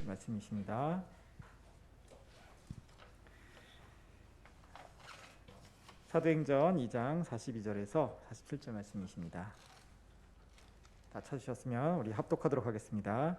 말씀이십니다. 사도행전 2장 42절에서 47절 말씀이십니다. 다 찾으셨으면 우리 합독하도록 하겠습니다.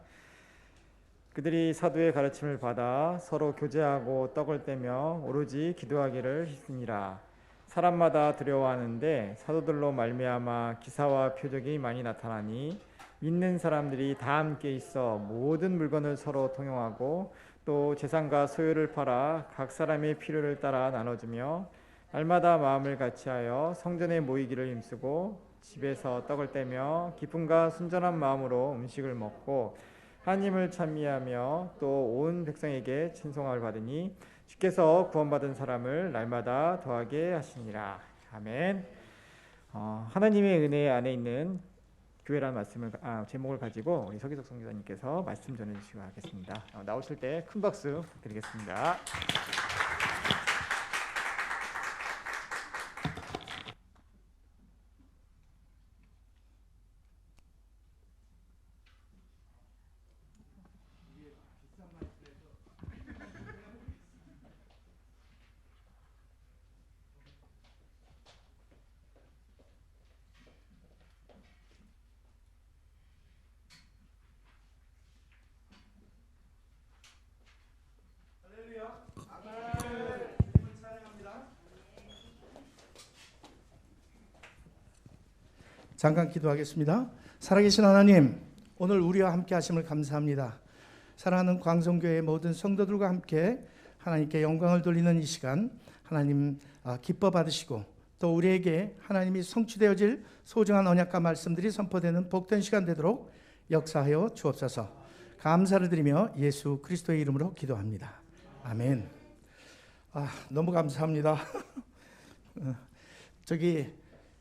그들이 사도의 가르침을 받아 서로 교제하고 떡을 떼며 오로지 기도하기를 힘쓰니라. 사람마다 두려워하는데 사도들로 말미암아 기사와 표적이 많이 나타나니 믿는 사람들이 다 함께 있어 모든 물건을 서로 통용하고 또 재산과 소유를 팔아 각 사람의 필요를 따라 나눠주며 날마다 마음을 같이하여 성전에 모이기를 힘쓰고 집에서 떡을 떼며 기쁨과 순전한 마음으로 음식을 먹고 하나님을 찬미하며 또 온 백성에게 찬송을 받으니 주께서 구원받은 사람을 날마다 더하게 하시니라. 아멘. 하나님의 은혜 안에 있는 교회라는 말씀을 제목을 가지고 우리 서기석 선교사님께서 말씀 전해주시고 하겠습니다. 나오실 때 큰 박수 드리겠습니다. 잠깐 기도하겠습니다. 살아계신 하나님, 오늘 우리와 함께 하심을 감사합니다. 사랑하는 광성교회의 모든 성도들과 함께 하나님께 영광을 돌리는 이 시간, 하나님 기뻐 받으시고 또 우리에게 하나님이 성취되어질 소중한 언약과 말씀들이 선포되는 복된 시간 되도록 역사하여 주옵소서. 감사를 드리며 예수 그리스도의 이름으로 기도합니다. 아멘. 너무 감사합니다.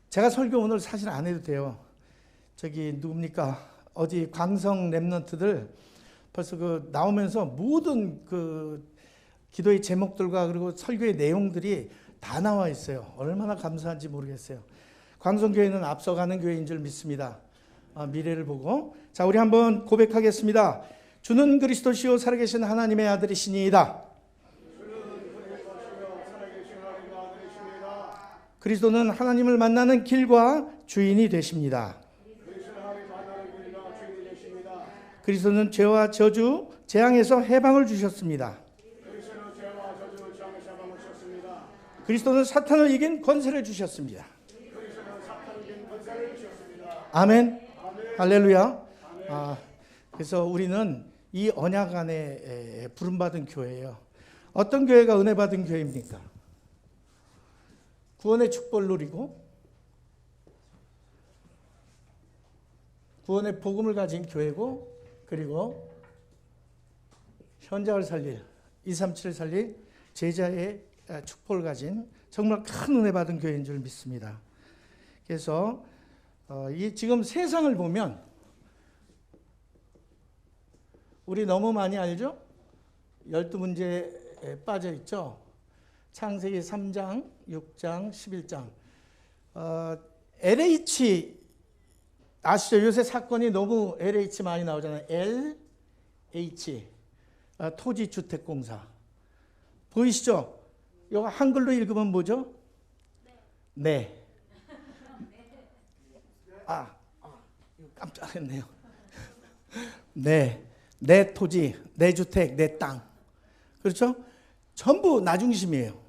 제가 설교 오늘 사실 안 해도 돼요. 누굽니까? 어디 광성 랩런트들 벌써 나오면서 모든 기도의 제목들과 그리고 설교의 내용들이 다 나와 있어요. 얼마나 감사한지 모르겠어요. 광성교회는 앞서가는 교회인 줄 믿습니다. 미래를 보고. 자, 우리 한번 고백하겠습니다. 주는 그리스도시요 살아계신 하나님의 아들이시니이다. 그리스도는 하나님을 만나는 길과 주인이 되십니다. 그리스도는 죄와 저주, 재앙에서 해방을 주셨습니다. 그리스도는 사탄을 이긴 권세를 주셨습니다. 아멘. 할렐루야. 그래서 우리는 이 언약 안에 부름받은 교회예요. 어떤 교회가 은혜 받은 교회입니까? 구원의 축복을 누리고 구원의 복음을 가진 교회고, 그리고 현장을 살릴 237을 살릴 제자의 축복을 가진 정말 큰 은혜 받은 교회인 줄 믿습니다. 그래서 지금 세상을 보면 우리 너무 많이 알죠? 12문제에 빠져 있죠. 창세기 3장, 6장, 11장. LH 아시죠? 요새 사건이 너무 LH 많이 나오잖아요. LH 토지주택공사. 보이시죠? 이거 한글로 읽으면 뭐죠? 네. 깜짝 놀랐네요. 네. 내 토지, 내 주택, 내 땅. 그렇죠? 전부 나 중심이에요.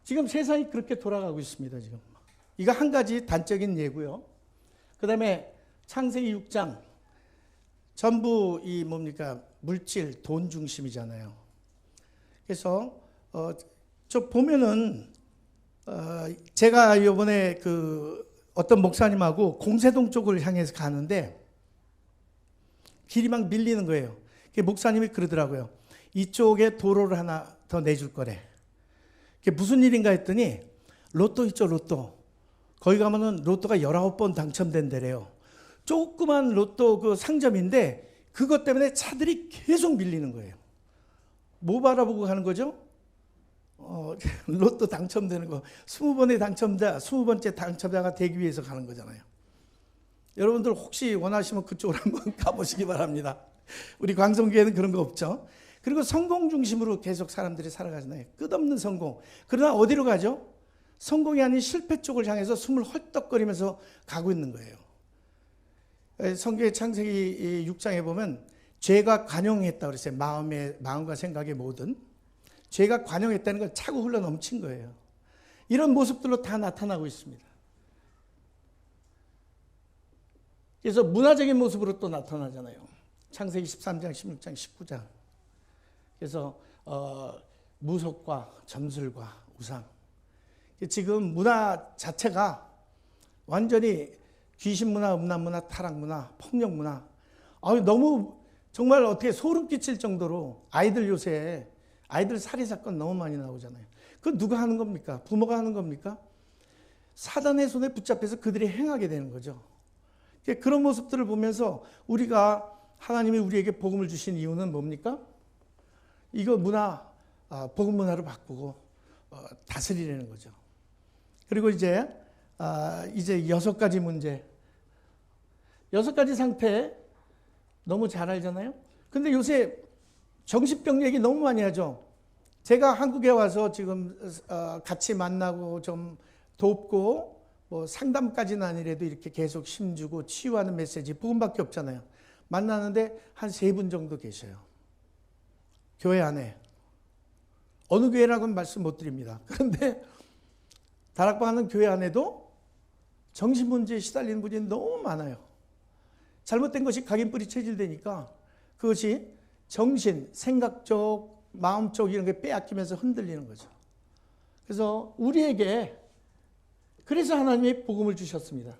지금 세상이 그렇게 돌아가고 있습니다. 지금 이거 한 가지 단적인 예고요. 그 다음에 창세기 6장 전부 물질, 돈 중심이잖아요. 그래서 저 보면은 제가 이번에 어떤 목사님하고 공세동 쪽을 향해서 가는데 길이 막 밀리는 거예요. 목사님이 그러더라고요. 이쪽에 도로를 하나 더 내줄 거래. 그게 무슨 일인가 했더니 로또 있죠, 로또. 거기 가면은 로또가 19번 당첨된대래요. 조그만 로또 상점인데 그것 때문에 차들이 계속 밀리는 거예요. 뭐 바라보고 가는 거죠? 로또 당첨되는 거. 20번의 당첨자, 20번째 당첨자가 되기 위해서 가는 거잖아요. 여러분들 혹시 원하시면 그쪽으로 한번 가보시기 바랍니다. 우리 광성교회는 그런 거 없죠. 그리고 성공 중심으로 계속 사람들이 살아가잖아요. 끝없는 성공. 그러나 어디로 가죠? 성공이 아닌 실패 쪽을 향해서 숨을 헐떡거리면서 가고 있는 거예요. 성경의 창세기 6장에 보면 죄가 관영했다고 그랬어요. 마음과 생각의 모든 죄가 관영했다는 건 차고 흘러 넘친 거예요. 이런 모습들로 다 나타나고 있습니다. 그래서 문화적인 모습으로 또 나타나잖아요. 창세기 13장, 16장, 19장. 그래서 무속과 점술과 우상. 지금 문화 자체가 완전히 귀신 문화, 음란 문화, 타락 문화, 폭력 문화. 너무 정말 어떻게 소름 끼칠 정도로 요새 아이들 살해 사건 너무 많이 나오잖아요. 그건 누가 하는 겁니까? 부모가 하는 겁니까? 사단의 손에 붙잡혀서 그들이 행하게 되는 거죠. 그런 모습들을 보면서 우리가 하나님이 우리에게 복음을 주신 이유는 뭡니까? 이거 복음 문화로 바꾸고 다스리려는 거죠. 그리고 이제 6가지 문제. 6가지 상태 너무 잘 알잖아요. 근데 요새 정신병 얘기 너무 많이 하죠. 제가 한국에 와서 지금 같이 만나고 좀 돕고 뭐 상담까지는 아니래도 이렇게 계속 힘주고 치유하는 메시지 복음밖에 없잖아요. 만나는데 한 3분 정도 계셔요. 교회 안에. 어느 교회라고는 말씀 못 드립니다. 그런데 다락방하는 교회 안에도 정신문제에 시달리는 분이 너무 많아요. 잘못된 것이 각인뿌리 체질되니까 그것이 정신, 생각 쪽, 마음 쪽 이런 게 빼앗기면서 흔들리는 거죠. 그래서 우리에게 그래서 하나님이 복음을 주셨습니다.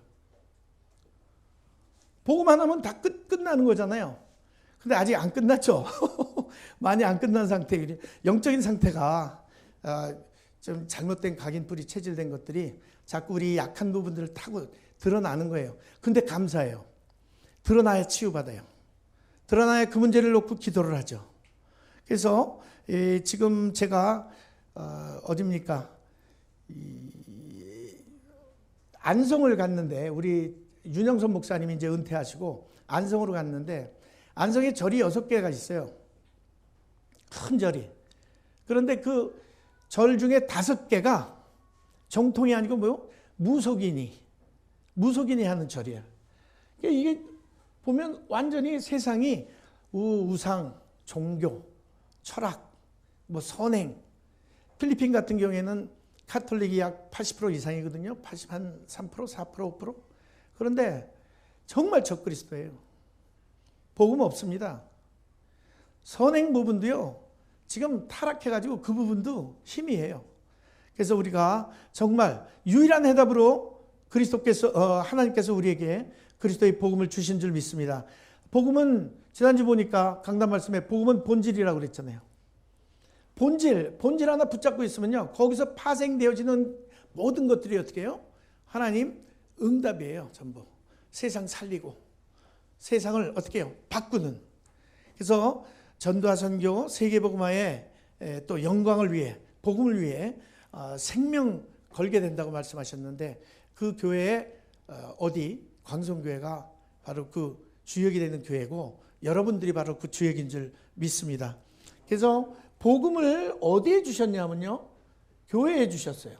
복음 하나면 다 끝나는 거잖아요. 근데 아직 안 끝났죠. 많이 안 끝난 상태. 영적인 상태가 좀 잘못된 각인뿌리 체질된 것들이 자꾸 우리 약한 부분들을 타고 드러나는 거예요. 근데 감사해요. 드러나야 치유받아요. 드러나야 그 문제를 놓고 기도를 하죠. 그래서 지금 제가 어딥니까? 안성을 갔는데 우리 윤영선 목사님이 이제 은퇴하시고 안성으로 갔는데 안성에 절이 6개가 있어요. 큰 절이. 그런데 그 절 중에 5개가 정통이 아니고 뭐요? 무속인이 하는 절이에요. 이게 보면 완전히 세상이 우상, 종교, 철학, 뭐 선행. 필리핀 같은 경우에는 카톨릭이 약 80% 이상이거든요. 83%, 4%, 5%. 그런데 정말 적그리스도예요. 복음 없습니다. 선행 부분도요. 지금 타락해가지고 그 부분도 희미해요. 그래서 우리가 정말 유일한 해답으로 하나님께서 우리에게 그리스도의 복음을 주신 줄 믿습니다. 복음은 지난주 보니까 강단 말씀에 복음은 본질이라고 그랬잖아요. 본질 하나 붙잡고 있으면요. 거기서 파생되어지는 모든 것들이 어떻게 해요? 하나님 응답이에요. 전부. 세상 살리고 세상을 어떻게 해요? 바꾸는. 그래서 전도와 선교, 세계복음화의 또 영광을 위해 복음을 위해 생명 걸게 된다고 말씀하셨는데 그 교회에 광성교회가 바로 그 주역이 되는 교회고 여러분들이 바로 그 주역인 줄 믿습니다. 그래서 복음을 어디에 주셨냐면요. 교회에 주셨어요.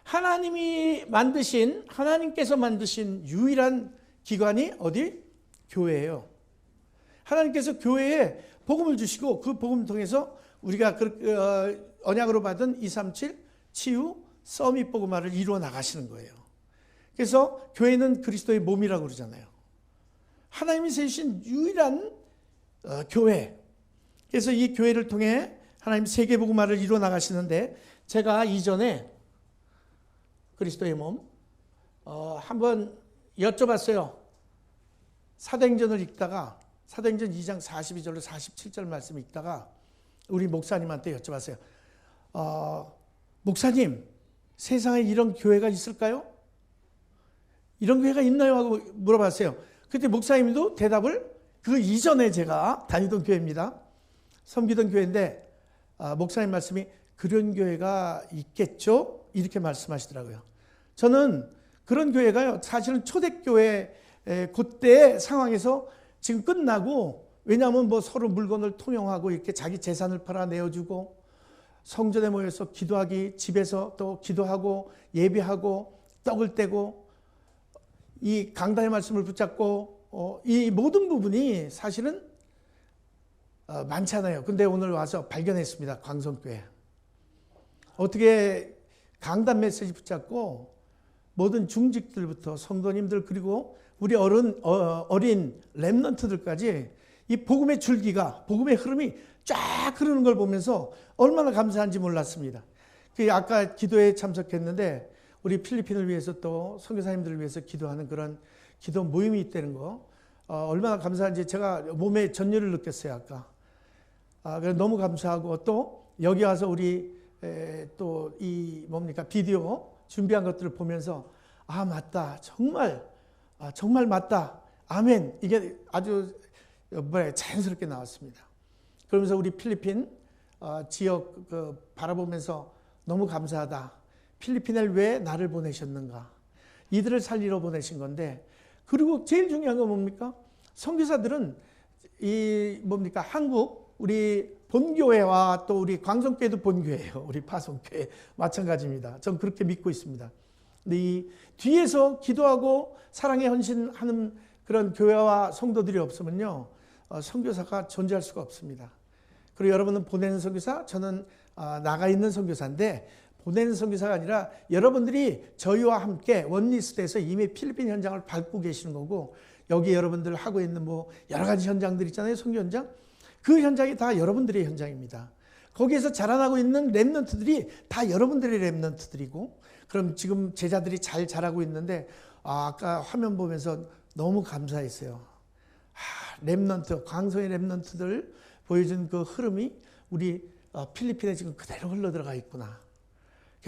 하나님께서 만드신 유일한 기관이 어디? 교회예요. 하나님께서 교회에 복음을 주시고 그 복음을 통해서 우리가 언약으로 받은 237 치유 서밋 복음화를 이루어 나가시는 거예요. 그래서 교회는 그리스도의 몸이라고 그러잖아요. 하나님이 세우신 유일한 교회. 그래서 이 교회를 통해 하나님 세계 복음화를 이루어 나가시는데 제가 이전에 그리스도의 몸 한번 여쭤봤어요. 사도행전을 읽다가 사도행전 2장 42절로 47절 말씀 읽다가 우리 목사님한테 여쭤봤어요. 목사님, 세상에 이런 교회가 있을까요? 이런 교회가 있나요? 하고 물어봤어요. 그때 목사님도 대답을 그 이전에 제가 다니던 교회입니다. 섬기던 교회인데 목사님 말씀이 그런 교회가 있겠죠? 이렇게 말씀하시더라고요. 저는 그런 교회가요. 사실은 초대교회 그때 상황에서 지금 끝나고, 왜냐하면 뭐 서로 물건을 통용하고 이렇게 자기 재산을 팔아 내어주고 성전에 모여서 기도하기, 집에서 또 기도하고 예배하고 떡을 떼고 이 강단의 말씀을 붙잡고 이 모든 부분이 사실은 많잖아요. 근데 오늘 와서 발견했습니다. 광성교회. 어떻게 강단 메시지 붙잡고 모든 중직들부터 성도님들 그리고 우리 어린 렘넌트들까지 이 복음의 줄기가, 복음의 흐름이 쫙 흐르는 걸 보면서 얼마나 감사한지 몰랐습니다. 아까 기도에 참석했는데 우리 필리핀을 위해서 또 선교사님들을 위해서 기도하는 그런 기도 모임이 있다는 거 얼마나 감사한지 제가 몸에 전율을 느꼈어요. 아까. 그래서 너무 감사하고 또 여기 와서 우리 또 이 뭡니까 비디오 준비한 것들을 보면서 맞다. 정말 맞다. 아멘. 이게 아주 자연스럽게 나왔습니다. 그러면서 우리 필리핀 지역 바라보면서 너무 감사하다. 필리핀에 왜 나를 보내셨는가? 이들을 살리러 보내신 건데, 그리고 제일 중요한 건 뭡니까? 선교사들은 한국 우리 본교회와 또 우리 광성교회도 본교회예요. 우리 파송교회 마찬가지입니다. 전 그렇게 믿고 있습니다. 근데 이 뒤에서 기도하고 사랑에 헌신하는 그런 교회와 성도들이 없으면요, 선교사가 존재할 수가 없습니다. 그리고 여러분은 보내는 선교사, 저는 나가 있는 선교사인데, 보내는 선교사가 아니라 여러분들이 저희와 함께 원리스트에서 이미 필리핀 현장을 밟고 계시는 거고, 여기 여러분들 하고 있는 뭐 여러 가지 현장들 있잖아요. 선교 현장. 그 현장이 다 여러분들의 현장입니다. 거기에서 자라나고 있는 렘넌트들이 다 여러분들의 렘넌트들이고, 그럼 지금 제자들이 잘 자라고 있는데 아까 화면 보면서 너무 감사했어요. 렘넌트, 광성의 렘넌트들 보여준 그 흐름이 우리 필리핀에 지금 그대로 흘러들어가 있구나.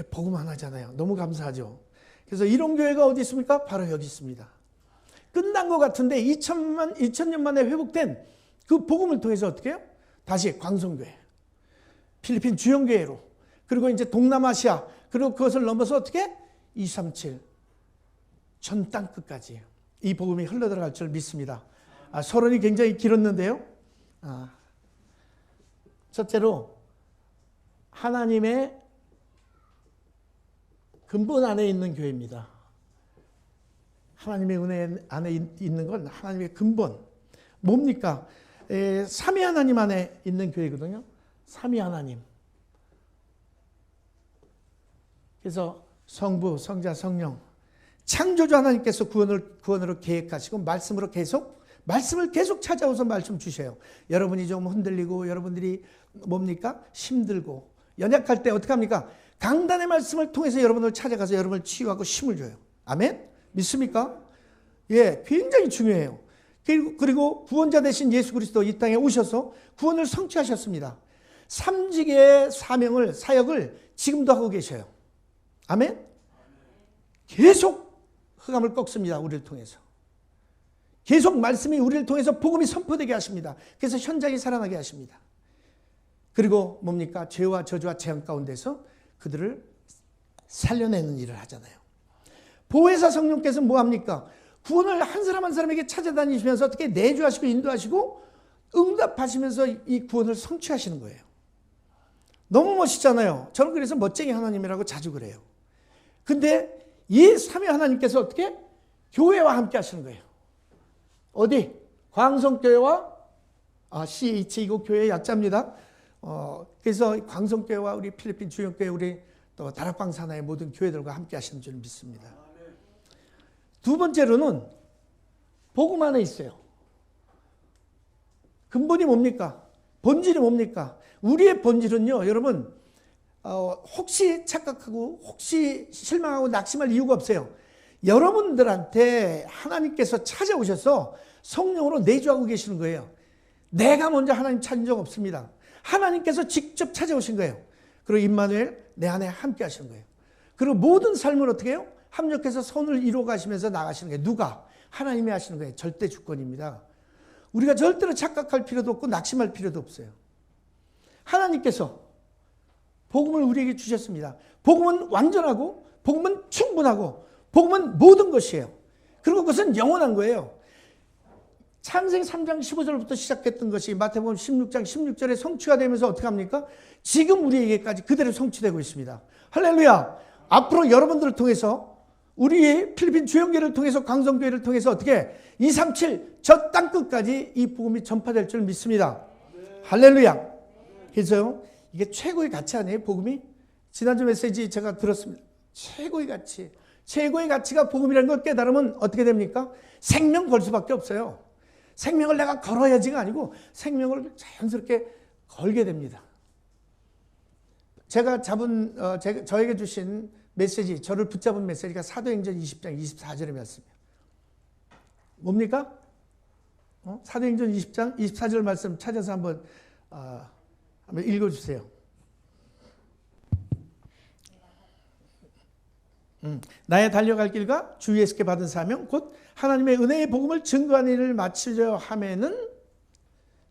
복음 하나잖아요. 너무 감사하죠. 그래서 이런 교회가 어디 있습니까? 바로 여기 있습니다. 끝난 것 같은데 2000년 만에 회복된 그 복음을 통해서 어떻게 해요? 다시 광성교회, 필리핀 주영교회로, 그리고 이제 동남아시아, 그리고 그것을 넘어서 어떻게? 237 전 땅 끝까지 이 복음이 흘러들어갈 줄 믿습니다. 서론이 굉장히 길었는데요. 첫째로 하나님의 근본 안에 있는 교회입니다. 하나님의 은혜 안에 있는 건 하나님의 근본. 뭡니까? 삼위 하나님 안에 있는 교회거든요. 삼위 하나님. 그래서 성부, 성자, 성령, 창조주 하나님께서 구원으로 계획하시고 말씀을 계속 찾아오서 말씀 주셔요. 여러분이 좀 흔들리고 여러분들이 뭡니까? 힘들고 연약할 때 어떻게 합니까? 강단의 말씀을 통해서 여러분을 찾아가서 여러분을 치유하고 힘을 줘요. 아멘? 믿습니까? 예, 굉장히 중요해요. 그리고 구원자 되신 예수 그리스도 이 땅에 오셔서 구원을 성취하셨습니다. 삼직의 사역을 지금도 하고 계셔요. 아멘? 계속 흑암을 꺾습니다. 우리를 통해서. 계속 말씀이 우리를 통해서 복음이 선포되게 하십니다. 그래서 현장이 살아나게 하십니다. 그리고 뭡니까? 죄와 저주와 재앙 가운데서 그들을 살려내는 일을 하잖아요. 보혜사 성령께서 뭐합니까? 구원을 한 사람 한 사람에게 찾아다니시면서 어떻게 내주하시고 인도하시고 응답하시면서 이 구원을 성취하시는 거예요. 너무 멋있잖아요. 저는 그래서 멋쟁이 하나님이라고 자주 그래요. 근데 이 삼위 하나님께서 어떻게? 교회와 함께 하시는 거예요. 어디? 광성교회와 CH 이거 교회의 약자입니다. 그래서 광성교회와 우리 필리핀 주영교회 우리 또 다락방 산하의 모든 교회들과 함께 하시는 줄 믿습니다. 두 번째로는 복음 안에 있어요. 근본이 뭡니까? 본질이 뭡니까? 우리의 본질은요, 여러분, 혹시 착각하고 혹시 실망하고 낙심할 이유가 없어요. 여러분들한테 하나님께서 찾아오셔서 성령으로 내주하고 계시는 거예요. 내가 먼저 하나님 찾은 적 없습니다. 하나님께서 직접 찾아오신 거예요. 그리고 임마누엘 내 안에 함께 하시는 거예요. 그리고 모든 삶을 어떻게 해요? 합력해서 선을 이루어 가시면서 나가시는 거예요. 누가? 하나님이 하시는 거예요. 절대 주권입니다. 우리가 절대로 착각할 필요도 없고 낙심할 필요도 없어요. 하나님께서 복음을 우리에게 주셨습니다. 복음은 완전하고 복음은 충분하고 복음은 모든 것이에요. 그리고 그것은 영원한 거예요. 창세기 3장 15절부터 시작했던 것이 마태복음 16장 16절에 성취가 되면서 어떻게 합니까? 지금 우리에게까지 그대로 성취되고 있습니다. 할렐루야. 앞으로 여러분들을 통해서 우리 필리핀 주영교회를 통해서 광성교회를 통해서 어떻게 237 저 땅끝까지 이 복음이 전파될 줄 믿습니다. 할렐루야. 그래서 이게 최고의 가치 아니에요, 복음이? 지난주 메시지 제가 들었습니다. 최고의 가치. 최고의 가치가 복음이라는 걸 깨달으면 어떻게 됩니까? 생명 걸 수밖에 없어요. 생명을 내가 걸어야지가 아니고 생명을 자연스럽게 걸게 됩니다. 제가 저에게 주신 메시지, 저를 붙잡은 메시지가 사도행전 20장 24절의 말씀이에요. 뭡니까? 사도행전 20장 24절 말씀 찾아서 한번 읽어주세요. 나의 달려갈 길과 주 예수께 받은 사명 곧 하나님의 은혜의 복음을 증거하는 일을 마치려 하면은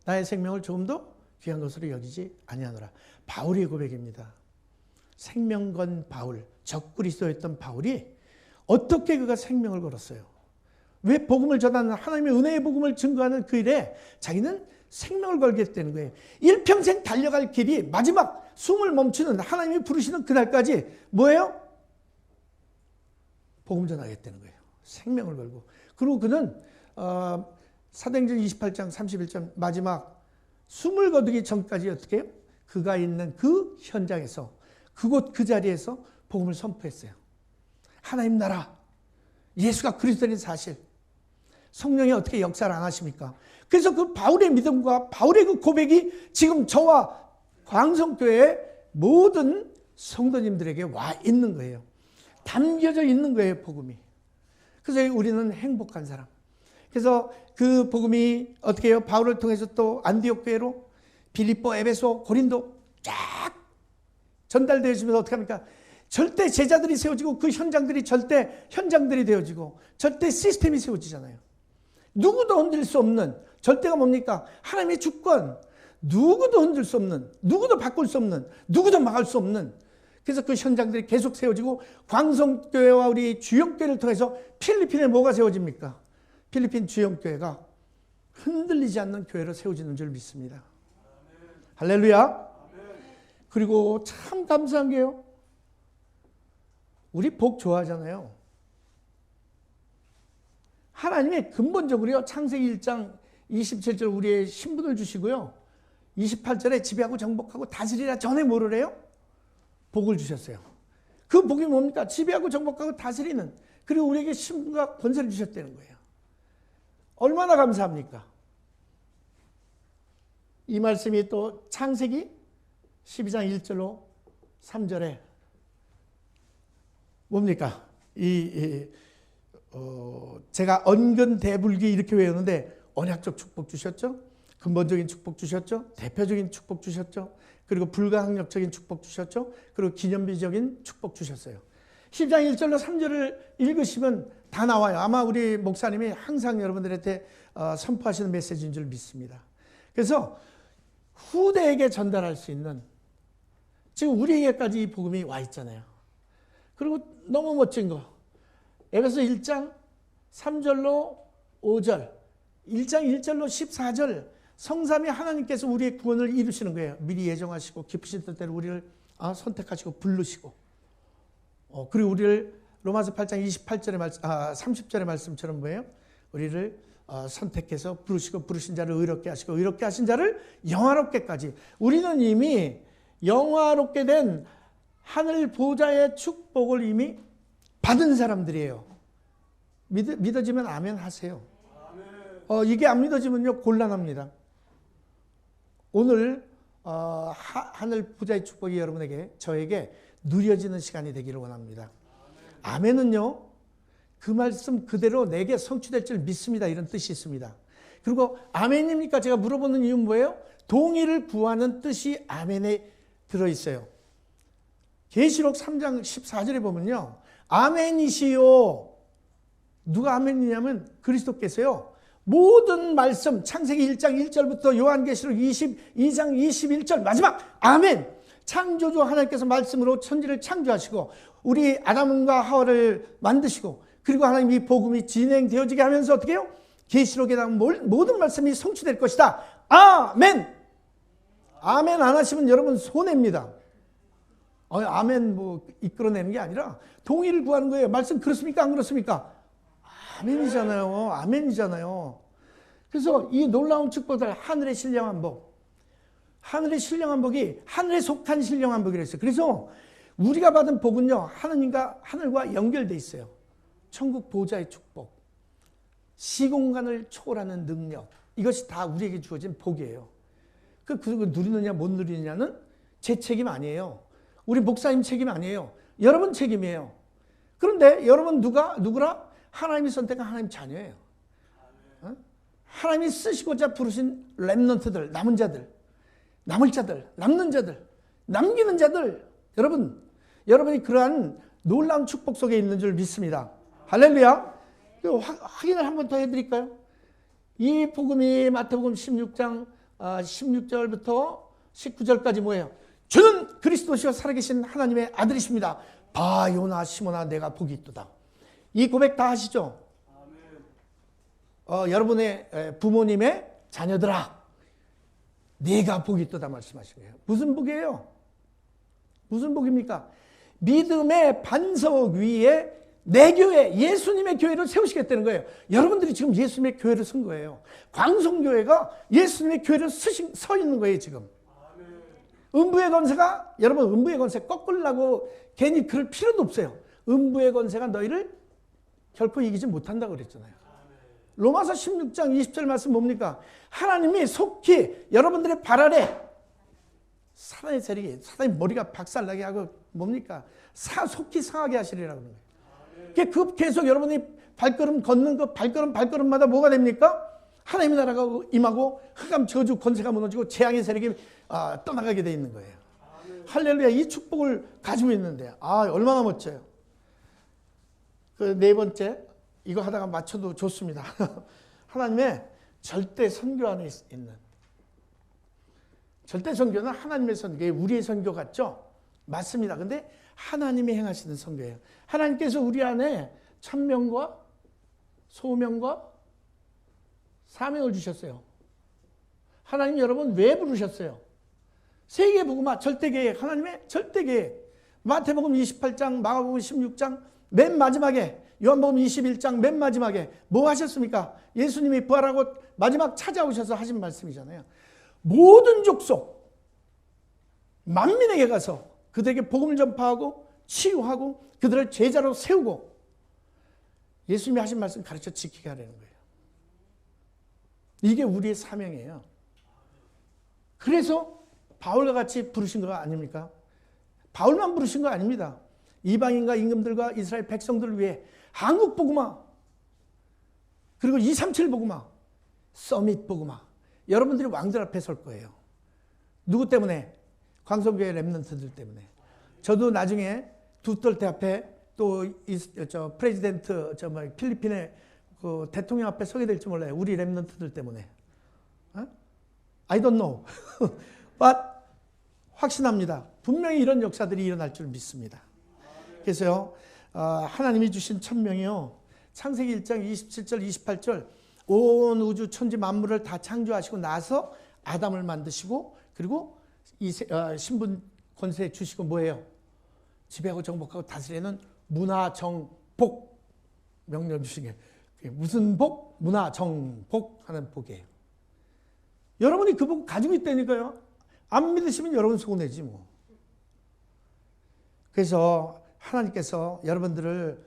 나의 생명을 조금 더 귀한 것으로 여기지 아니하노라. 바울의 고백입니다. 생명 건 바울, 적그리스도였던 바울이 어떻게 그가 생명을 걸었어요? 왜 복음을 전하는 하나님의 은혜의 복음을 증거하는 그 일에 자기는 생명을 걸겠다는 거예요. 일평생 달려갈 길이 마지막 숨을 멈추는 하나님이 부르시는 그날까지 뭐예요? 복음 전하겠다는 거예요. 생명을 걸고. 그리고 그는 사도행전 28장 31절 마지막 숨을 거두기 전까지 어떻게 해요? 그가 있는 그 현장에서 그곳 그 자리에서 복음을 선포했어요. 하나님 나라, 예수가 그리스도인 사실, 성령이 어떻게 역사를 안 하십니까? 그래서 그 바울의 믿음과 바울의 그 고백이 지금 저와 광성교회의 모든 성도님들에게 와 있는 거예요. 담겨져 있는 거예요, 복음이. 그래서 우리는 행복한 사람. 그래서 그 복음이 어떻게 해요? 바울을 통해서 또 안디옥 교회로 빌립보, 에베소, 고린도 쫙 전달되어지면서 어떻게 합니까? 절대 제자들이 세워지고 그 현장들이 절대 현장들이 되어지고 절대 시스템이 세워지잖아요. 누구도 흔들 수 없는 절대가 뭡니까? 하나님의 주권. 누구도 흔들 수 없는, 누구도 바꿀 수 없는, 누구도 막을 수 없는. 그래서 그 현장들이 계속 세워지고 광성교회와 우리 주영교회를 통해서 필리핀에 뭐가 세워집니까? 필리핀 주영교회가 흔들리지 않는 교회로 세워지는 줄 믿습니다. 할렐루야. 그리고 참 감사한 게요. 우리 복 좋아하잖아요. 하나님의 근본적으로요. 창세기 1장 27절 우리의 신분을 주시고요. 28절에 지배하고 정복하고 다스리라 전에 뭐를 해요? 복을 주셨어요. 그 복이 뭡니까? 지배하고 정복하고 다스리는, 그리고 우리에게 신분과 권세를 주셨다는 거예요. 얼마나 감사합니까? 이 말씀이 또 창세기 12장 1절로 3절에 뭡니까? 제가 언근대불기 이렇게 외우는데 언약적 축복 주셨죠? 근본적인 축복 주셨죠? 대표적인 축복 주셨죠? 그리고 불가항력적인 축복 주셨죠? 그리고 기념비적인 축복 주셨어요. 10장 1절로 3절을 읽으시면 다 나와요. 아마 우리 목사님이 항상 여러분들한테 선포하시는 메시지인 줄 믿습니다. 그래서 후대에게 전달할 수 있는, 지금 우리에게까지 이 복음이 와 있잖아요. 그리고 너무 멋진 거, 에베소 1장 3절로 5절, 1장 1절로 14절, 성삼위 하나님께서 우리의 구원을 이루시는 거예요. 미리 예정하시고 깊으신 뜻대로 우리를 선택하시고 부르시고, 그리고 우리를 로마서 8장 28절의 말씀, 30절의 말씀처럼 뭐예요? 우리를 선택해서 부르시고 부르신 자를 의롭게 하시고 의롭게 하신 자를 영화롭게까지. 우리는 이미 영화롭게 된 하늘 보좌의 축복을 이미 받은 사람들이에요. 믿어지면 아멘 하세요. 이게 안 믿어지면요 곤란합니다. 오늘 하늘 보좌의 축복이 여러분에게, 저에게 누려지는 시간이 되기를 원합니다. 아멘은요 그 말씀 그대로 내게 성취될 줄 믿습니다, 이런 뜻이 있습니다. 그리고 아멘입니까? 제가 물어보는 이유는 뭐예요? 동의를 구하는 뜻이 아멘에 들어있어요. 계시록 3장 14절에 보면요, 아멘이시요. 누가 아멘이냐면 그리스도께서요 모든 말씀, 창세기 1장 1절부터 요한계시록 22장 21절 마지막 아멘. 창조주 하나님께서 말씀으로 천지를 창조하시고 우리 아담과 하와를 만드시고, 그리고 하나님 이 복음이 진행되어지게 하면서 어떻게 해요? 계시록에 나온 모든 말씀이 성취될 것이다. 아멘. 아멘 안 하시면 여러분 손해입니다. 아멘 뭐 이끌어내는 게 아니라 동의를 구하는 거예요. 말씀 그렇습니까? 안 그렇습니까? 아멘이잖아요. 아멘이잖아요. 그래서 이 놀라운 축복들, 하늘의 신령한 복, 하늘의 신령한 복이 하늘에 속한 신령한 복이라 했어요. 그래서 우리가 받은 복은요, 하늘과 연결돼 있어요. 천국 보좌의 축복, 시공간을 초월하는 능력, 이것이 다 우리에게 주어진 복이에요. 그거 누리느냐 못 누리느냐는 제 책임 아니에요. 우리 목사님 책임 아니에요. 여러분 책임이에요. 그런데 여러분 누구라? 하나님이 선택한 하나님 자녀예요. 하나님이 쓰시고자 부르신 렘넌트들, 남은 자들, 남을 자들, 남는 자들, 남기는 자들, 여러분이 그러한 놀라운 축복 속에 있는 줄 믿습니다. 할렐루야. 확인을 한 번 더 해드릴까요? 이 복음이 마태복음 16장 16절부터 19절까지 뭐예요? 주는 그리스도시여 살아계신 하나님의 아들이십니다. 바요나 시모나 내가 복이 있도다. 이 고백 다 하시죠? 여러분의 부모님의 자녀들아, 네가 복이 있도다 말씀하신 거예요. 무슨 복이에요? 무슨 복입니까? 믿음의 반석 위에 내 교회, 예수님의 교회를 세우시겠다는 거예요. 여러분들이 지금 예수님의 교회를 쓴 거예요. 광성교회가 예수님의 교회를 서 있는 거예요, 지금. 음부의 권세가, 여러분, 음부의 권세 꺾으려고 괜히 그럴 필요도 없어요. 음부의 권세가 너희를 결코 이기지 못한다고 그랬잖아요. 로마서 16장 20절 말씀 뭡니까? 하나님이 속히 여러분들의 발 아래 사단의 세력이, 사단의 머리가 박살나게 하고 뭡니까? 속히 상하게 하시리라고 하는 거예요. 그 계속 여러분이 발걸음 걷는 그 발걸음마다 뭐가 됩니까? 하나님의 나라가 임하고 흑암 저주 권세가 무너지고 재앙의 세력이 떠나가게 돼 있는 거예요. 할렐루야. 이 축복을 가지고 있는데 얼마나 멋져요. 그 네 번째, 이거 하다가 맞춰도 좋습니다. 하나님의 절대 선교 안에 있는, 절대 선교는 하나님의 선교, 우리의 선교 같죠? 맞습니다. 근데 하나님이 행하시는 선교예요. 하나님께서 우리 안에 천명과 소명과 사명을 주셨어요. 하나님 여러분 왜 부르셨어요? 세계복음화 절대계획, 하나님의 절대계획. 마태복음 28장, 마가복음 16장 맨 마지막에, 요한복음 21장 맨 마지막에 뭐 하셨습니까? 예수님이 부활하고 마지막 찾아오셔서 하신 말씀이잖아요. 모든 족속 만민에게 가서 그들에게 복음을 전파하고 치유하고 그들을 제자로 세우고 예수님이 하신 말씀 가르쳐 지키게 하려는 거예요. 이게 우리의 사명이에요. 그래서 바울과 같이 부르신 거 아닙니까? 바울만 부르신 거 아닙니다. 이방인과 임금들과 이스라엘 백성들을 위해 한국 복음화, 그리고 237 복음화, 서밋 복음화, 여러분들이 왕들 앞에 설 거예요. 누구 때문에? 광성교회 렘넌트들 때문에. 저도 나중에 두떨테 앞에 또 프레지던트 필리핀의 그 대통령 앞에 서게 될지 몰라요. 우리 렘넌트들 때문에. I don't know. but 확신합니다. 분명히 이런 역사들이 일어날 줄 믿습니다. 그래서요, 하나님이 주신 천명이요, 창세기 1장 27절 28절 온 우주 천지 만물을 다 창조하시고 나서 아담을 만드시고 그리고 이 신분 권세 주시고 뭐예요? 지배하고 정복하고 다스리는 문화 정복 명령 주신 게 무슨 복? 문화 정복 하는 복이에요. 여러분이 그 복 가지고 있다니까요. 안 믿으시면 여러분 속내지 뭐. 그래서 하나님께서 여러분들을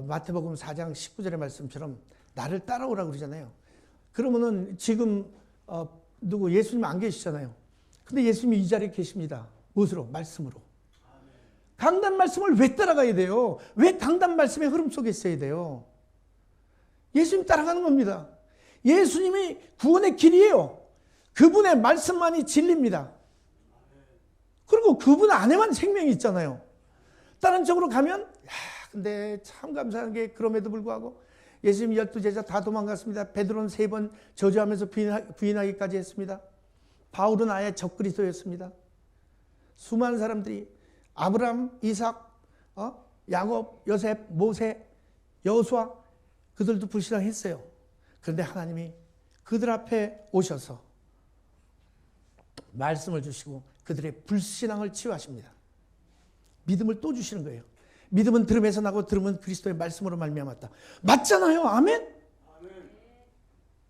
마태복음 4장 19절의 말씀처럼 나를 따라오라고 그러잖아요. 그러면은 지금 누구 예수님 안 계시잖아요. 근데 예수님이 이 자리에 계십니다. 무엇으로? 말씀으로. 강단 말씀을 왜 따라가야 돼요? 왜 강단 말씀의 흐름 속에 있어야 돼요? 예수님 따라가는 겁니다. 예수님이 구원의 길이에요. 그분의 말씀만이 진리입니다. 그리고 그분 안에만 생명이 있잖아요. 다른 쪽으로 가면 근데 참 감사한 게 그럼에도 불구하고 예수님 12제자 다 도망갔습니다. 베드로는 3번 저주하면서 부인하기까지 했습니다. 바울은 아예 적그리스도였습니다. 수많은 사람들이 아브라함, 이삭, 야곱, 요셉, 모세, 여호수아 그들도 불신앙했어요. 그런데 하나님이 그들 앞에 오셔서 말씀을 주시고 그들의 불신앙을 치유하십니다. 믿음을 또 주시는 거예요. 믿음은 들음에서 나고 들음은 그리스도의 말씀으로 말미암았다. 맞잖아요. 아멘?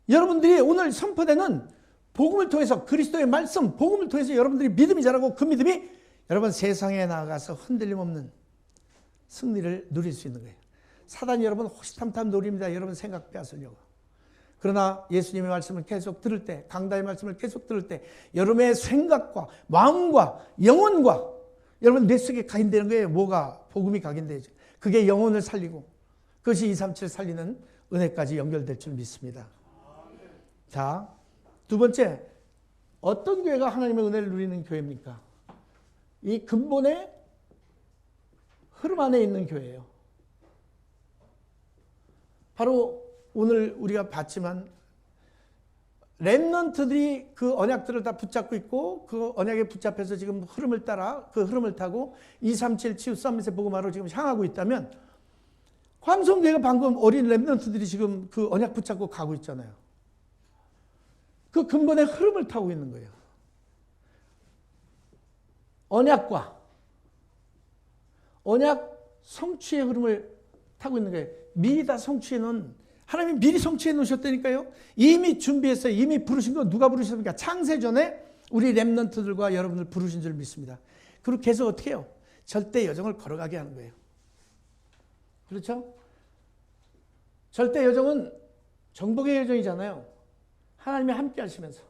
여러분들이 오늘 선포되는 복음을 통해서 그리스도의 말씀, 복음을 통해서 여러분들이 믿음이 자라고 그 믿음이 여러분 세상에 나가서 흔들림 없는 승리를 누릴 수 있는 거예요. 사단이 여러분 호시탐탐 노립니다. 여러분 생각 빼앗으려고. 그러나 예수님의 말씀을 계속 들을 때, 강다의 말씀을 계속 들을 때 여러분의 생각과 마음과 영혼과 여러분 뇌 속에 각인되는 거예요. 뭐가? 복음이 각인되죠. 그게 영혼을 살리고 그것이 237 살리는 은혜까지 연결될 줄 믿습니다. 자, 두 번째, 어떤 교회가 하나님의 은혜를 누리는 교회입니까? 이 근본의 흐름 안에 있는 교회예요. 바로 오늘 우리가 봤지만 렘넌트들이 그 언약들을 다 붙잡고 있고 그 언약에 붙잡혀서 지금 흐름을 따라 그 흐름을 타고 237 치유 서밋의 복음화로 지금 향하고 있다면 광성교회가 방금 어린 렘넌트들이 지금 그 언약 붙잡고 가고 있잖아요. 그 근본의 흐름을 타고 있는 거예요. 언약 성취의 흐름을 타고 있는 거예요. 미리 다 성취해 놓은, 하나님이 미리 성취해 놓으셨다니까요. 이미 준비했어요. 이미 부르신 거 누가 부르셨습니까? 창세전에 우리 렘넌트들과 여러분들 부르신 줄 믿습니다. 그리고 계속 어떻게 해요? 절대 여정을 걸어가게 하는 거예요. 그렇죠? 절대 여정은 정복의 여정이잖아요. 하나님이 함께 하시면서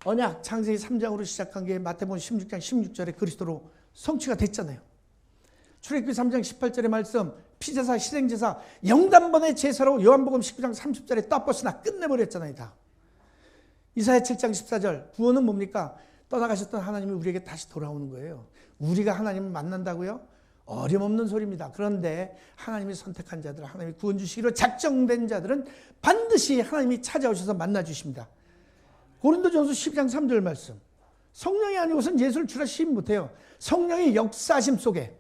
언약 창세기 3장으로 시작한 게 마태복음 16장 16절에 그리스도로 성취가 됐잖아요. 출애굽기 3장 18절의 말씀 피제사 희생제사 영단번의 제사로 요한복음 19장 30절에 떴버스나 끝내버렸잖아요. 다. 이사야 7장 14절 구원은 뭡니까? 떠나가셨던 하나님이 우리에게 다시 돌아오는 거예요. 우리가 하나님을 만난다고요? 어림없는 소리입니다. 그런데 하나님이 선택한 자들, 하나님이 구원 주시기로 작정된 자들은 반드시 하나님이 찾아오셔서 만나주십니다. 고린도전서 12장 3절 말씀. 성령이 아니고선 예수를 주라 시인 못해요. 성령의 역사하심 속에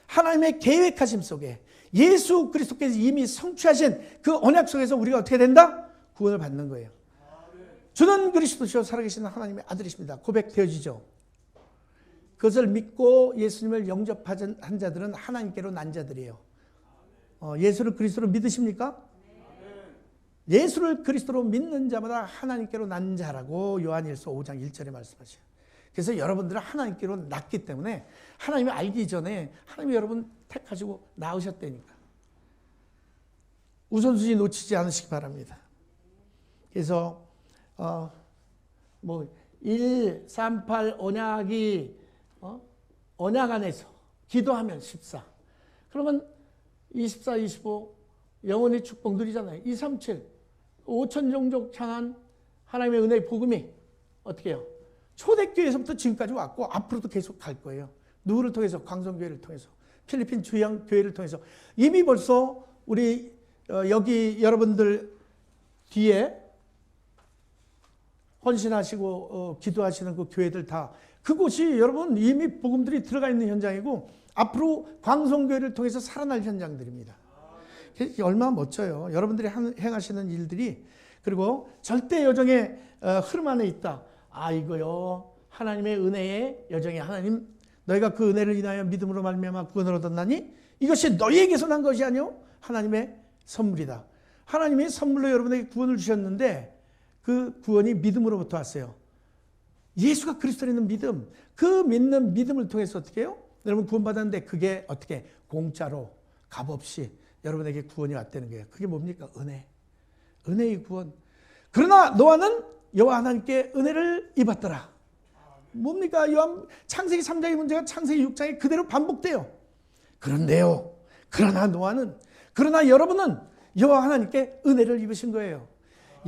하나님의 계획하심 속에 예수 그리스도께서 이미 성취하신 그 언약 속에서 우리가 어떻게 된다? 구원을 받는 거예요. 주는 그리스도시요 살아계신 하나님의 아들이십니다. 고백되어지죠. 그것을 믿고 예수님을 영접한 자들은 하나님께로 난 자들이에요. 예수를 그리스도로 믿으십니까? 예수를 그리스도로 믿는 자마다 하나님께로 난 자라고 요한일서 5장 1절에 말씀하셔요. 그래서 여러분들은 하나님께로 났기 때문에 하나님이 알기 전에 하나님이 여러분 택하시고 낳으셨다니까. 우선순위 놓치지 않으시기 바랍니다. 그래서 138 언약이 언약 안에서 기도하면 14. 그러면 24, 25 영원히 축복 누리잖아요. 237 5천 종족 향한 하나님의 은혜의 복음이 어떻게 해요? 초대교회에서부터 지금까지 왔고 앞으로도 계속 갈 거예요. 누구를 통해서? 광성교회를 통해서, 필리핀 주양교회를 통해서. 이미 벌써 우리 여기 여러분들 뒤에 헌신하시고 기도하시는 그 교회들 다 그곳이 여러분 이미 복음들이 들어가 있는 현장이고 앞으로 광성교회를 통해서 살아날 현장들입니다. 얼마나 멋져요. 여러분들이 행하시는 일들이. 그리고 절대 여정의 흐름 안에 있다. 아 이거요. 하나님의 은혜의 여정에 하나님 너희가 그 은혜를 인하여 믿음으로 말미암아 구원을 얻었나니 이것이 너희에게서 난 것이 아니요 하나님의 선물이다. 하나님이 선물로 여러분에게 구원을 주셨는데 그 구원이 믿음으로부터 왔어요. 예수가 그리스도에 있는 믿음, 그 믿는 믿음을 통해서 어떻게 해요? 여러분 구원받았는데 그게 어떻게 공짜로 값없이 여러분에게 구원이 왔다는 거예요. 그게 뭡니까? 은혜. 은혜의 구원. 그러나 노아는 여호와 하나님께 은혜를 입었더라. 뭡니까? 창세기 3장의 문제가 창세기 6장에 그대로 반복돼요. 그런데요. 그러나 노아는, 그러나 여러분은 여호와 하나님께 은혜를 입으신 거예요.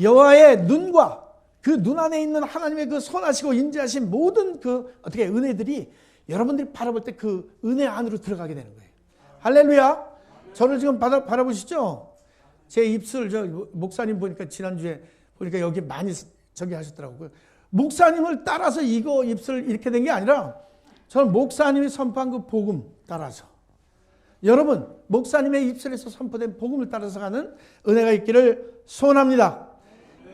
여호와의 눈과 그 눈 안에 있는 하나님의 그 선하시고 인자하신 모든 그 어떻게 은혜들이 여러분들이 바라볼 때 그 은혜 안으로 들어가게 되는 거예요. 할렐루야. 저를 지금 바라보시죠? 제 입술, 저 목사님 보니까 지난주에 보니까 여기 많이 저기 하셨더라고요. 목사님을 따라서 이거 입술 이렇게 된 게 아니라 저는 목사님이 선포한 그 복음 따라서 여러분 목사님의 입술에서 선포된 복음을 따라서 가는 은혜가 있기를 소원합니다.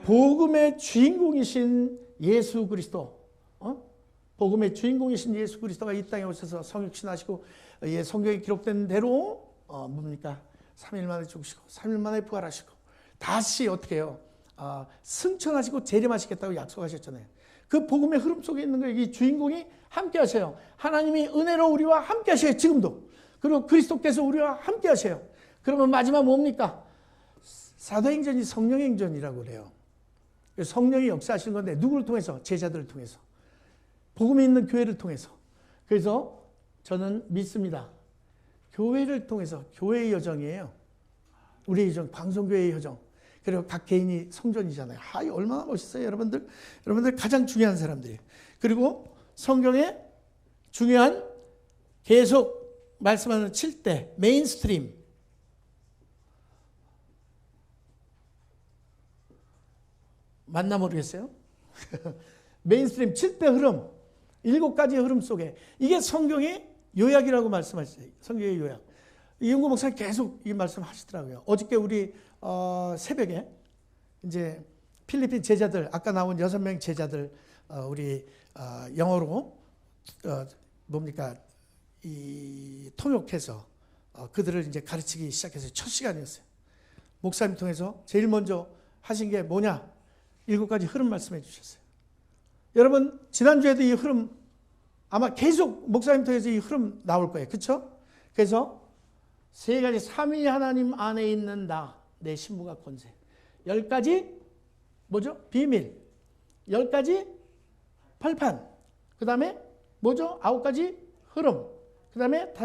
복음의 주인공이신 예수 그리스도, 복음의 주인공이신 예수 그리스도가 이 땅에 오셔서 성육신하시고 성경에 기록된 대로 뭡니까? 3일 만에 죽으시고 3일 만에 부활하시고 다시 어떻게 해요? 승천하시고 재림하시겠다고 약속하셨잖아요. 그 복음의 흐름 속에 있는 거예요. 이 주인공이 함께 하세요. 하나님이 은혜로 우리와 함께 하셔요. 지금도. 그리고 그리스도께서 우리와 함께 하셔요. 그러면 마지막 뭡니까? 사도행전이 성령행전이라고 그래요. 성령이 역사하시는 건데 누구를 통해서? 제자들을 통해서. 복음이 있는 교회를 통해서. 그래서 저는 믿습니다. 교회를 통해서, 교회의 여정이에요. 우리의 여정, 방송교회의 여정. 그리고 각 개인이 성전이잖아요. 얼마나 멋있어요, 여러분들. 여러분들 가장 중요한 사람들이에요. 그리고 성경에 중요한 계속 말씀하는 7대, 메인스트림. 맞나 모르겠어요? 메인스트림 7대 흐름, 7가지의 흐름 속에 이게 성경의 요약이라고 말씀하셨어요. 성경의 요약. 이용구 목사님 계속 이 말씀 하시더라고요. 어저께 우리 새벽에 이제 필리핀 제자들, 아까 나온 6명 제자들 우리 영어로 뭡니까? 이 통역해서 그들을 이제 가르치기 시작해서 첫 시간이었어요. 목사님 통해서 제일 먼저 하신 게 뭐냐? 7가지 흐름 말씀해 주셨어요. 여러분 지난주에도 이 흐름 아마 계속 목사님 통해서 이 흐름 나올 거예요. 그렇죠? 그래서 3가지 삼위 하나님 안에 있는 나, 내 신부가 권세. 10가지 뭐죠? 비밀. 10가지 발판. 그 다음에 뭐죠? 9가지 흐름. 그 다음에 5